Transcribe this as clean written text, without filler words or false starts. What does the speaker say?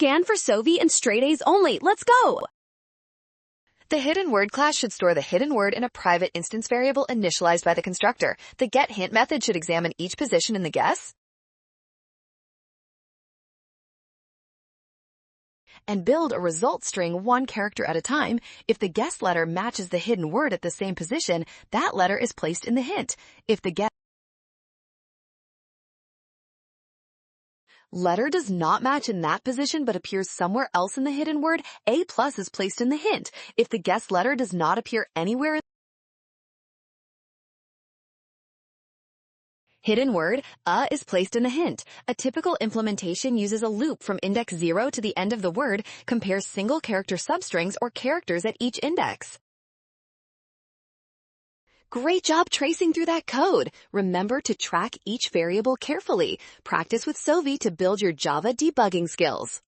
Scan for Sovi and straight A's only. Let's go! The hidden word class should store the hidden word in a private instance variable initialized by the constructor. The getHint method should examine each position in the guess and build a result string one character at a time. If the guess letter matches the hidden word at the same position, that letter is placed in the hint. If the guess letter does not match in that position but appears somewhere else in the hidden word, A+ is placed in the hint. If the guess letter does not appear anywhere in hidden word, is placed in the hint. A typical implementation uses a loop from index 0 to the end of the word, compares single character substrings or characters at each index. Great job tracing through that code. Remember to track each variable carefully. Practice with Sovi to build your Java debugging skills.